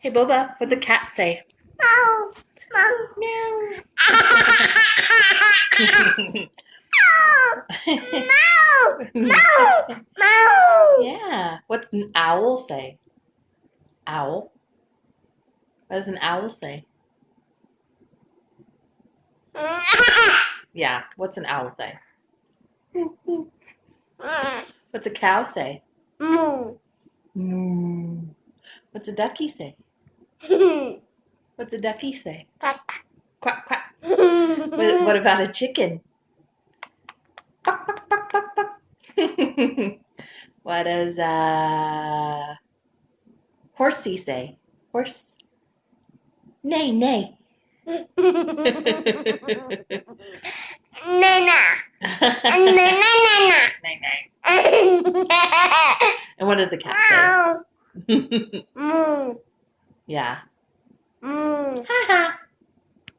Hey, Boba, what's a cat say? Meow. Meow. Meow. Meow. Meow. Yeah. What's an owl say? Owl. What does an owl say? Yeah. What's an owl say? What's a cow say? Moo. Moo. What's a ducky say? What's a ducky say? Quack, quack. What about a chicken? Buck, buck, buck, buck, buck. What does a horsey say? Horse. Neigh, neigh. Nana. Nana. Neigh, neigh. And what does a cat say? Moo. Yeah. Moo.